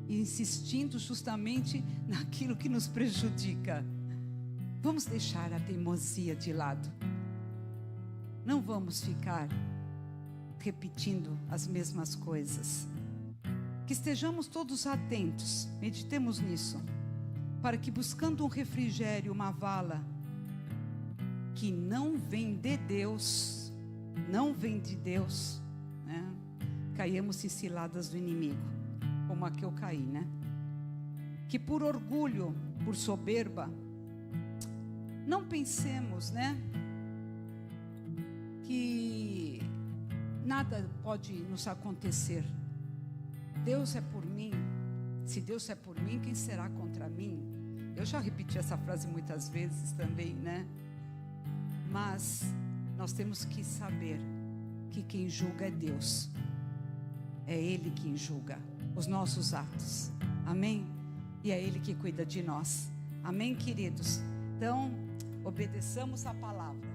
insistindo justamente naquilo que nos prejudica. Vamos deixar a teimosia de lado. Não vamos ficar repetindo as mesmas coisas. Que estejamos todos atentos, meditemos nisso, para que, buscando um refrigério, uma vala que não vem de Deus, né? Caímos em ciladas do inimigo, como a que eu caí, né? Que por orgulho, por soberba, não pensemos, né, que nada pode nos acontecer. Deus é por mim. Se Deus é por mim, quem será contra mim? Eu já repeti essa frase muitas vezes também, né? Mas nós temos que saber que quem julga é Deus. É Ele quem julga os nossos atos. Amém? E é Ele que cuida de nós. Amém, queridos? Então, obedeçamos a palavra.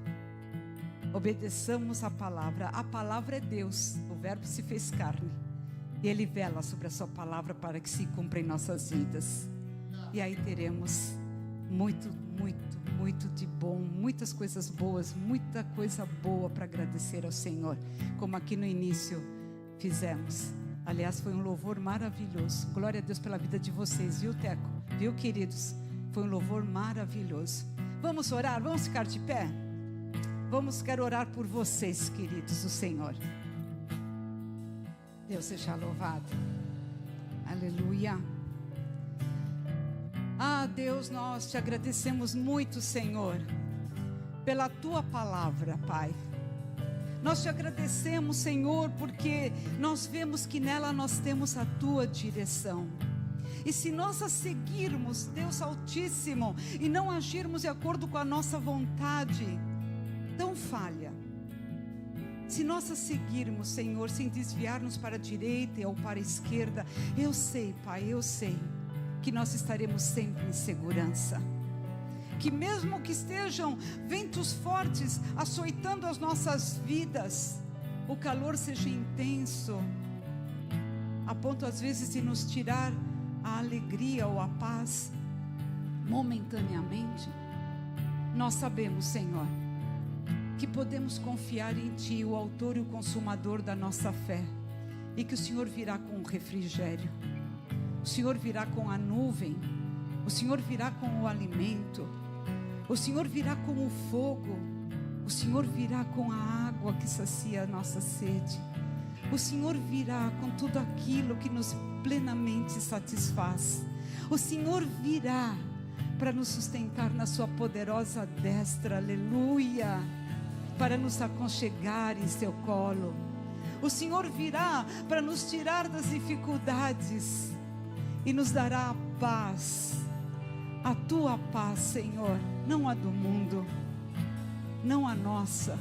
Obedeçamos a palavra. A palavra é Deus. O Verbo se fez carne. E Ele vela sobre a sua palavra para que se cumpra em nossas vidas. E aí teremos muito de bom, muitas coisas boas, muita coisa boa para agradecer ao Senhor, como aqui no início fizemos. Aliás, foi um louvor maravilhoso. Glória a Deus pela vida de vocês, viu, Teco? Viu, queridos? Foi um louvor maravilhoso. Vamos orar? Vamos ficar de pé? Quero orar por vocês, queridos do Senhor. Deus seja louvado. Aleluia. Ah, Deus, nós te agradecemos muito, Senhor, pela tua palavra, Pai. Nós te agradecemos, Senhor, porque nós vemos que nela nós temos a tua direção. E se nós a seguirmos, Deus Altíssimo, e não agirmos de acordo com a nossa vontade tão falha, Se nós a seguirmos, Senhor, sem desviar-nos para a direita ou para a esquerda, eu sei, Pai, eu sei que nós estaremos sempre em segurança. Que mesmo que estejam ventos fortes açoitando as nossas vidas, o calor seja intenso, a ponto às vezes de nos tirar a alegria ou a paz momentaneamente, nós sabemos, Senhor, que podemos confiar em Ti, o autor e o consumador da nossa fé, e que o Senhor virá com o refrigério, o Senhor virá com a nuvem, o Senhor virá com o alimento, o Senhor virá com o fogo, o Senhor virá com a água que sacia a nossa sede, o Senhor virá com tudo aquilo que nos plenamente satisfaz, o Senhor virá para nos sustentar na sua poderosa destra, aleluia, para nos aconchegar em seu colo. O Senhor virá para nos tirar das dificuldades e nos dará a paz, a tua paz, Senhor, não a do mundo, não a nossa,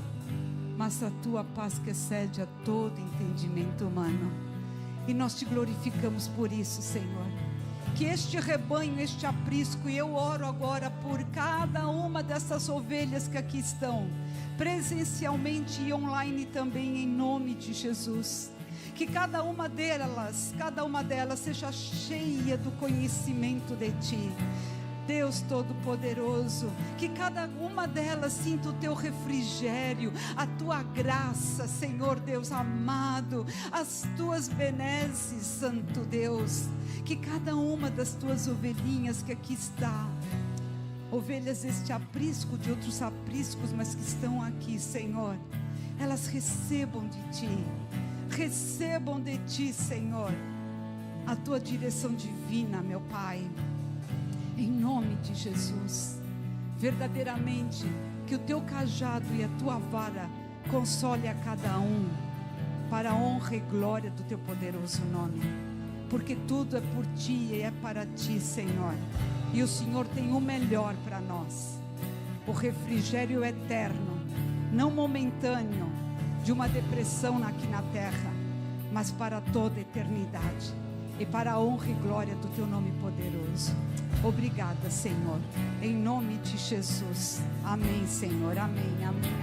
mas a tua paz que excede a todo entendimento humano. E nós te glorificamos por isso, Senhor. Que este rebanho, este aprisco, e eu oro agora por cada uma dessas ovelhas que aqui estão, presencialmente e online também, em nome de Jesus. Que cada uma delas seja cheia do conhecimento de Ti, Deus Todo-Poderoso. Que cada uma delas sinta o Teu refrigério, a Tua graça, Senhor Deus amado, as Tuas benesses, Santo Deus. Que cada uma das Tuas ovelhinhas que aqui está, ovelhas deste aprisco, de outros apriscos, mas que estão aqui, Senhor, elas recebam de Ti, Senhor, a Tua direção divina, meu Pai, em nome de Jesus. Verdadeiramente, que o Teu cajado e a Tua vara console a cada um, para a honra e glória do Teu poderoso nome, porque tudo é por Ti e é para Ti, Senhor. E o Senhor tem o melhor para nós, o refrigério eterno, não momentâneo, de uma depressão aqui na terra, mas para toda a eternidade, e para a honra e glória do Teu nome poderoso. Obrigada, Senhor, em nome de Jesus. Amém, Senhor, amém, amém.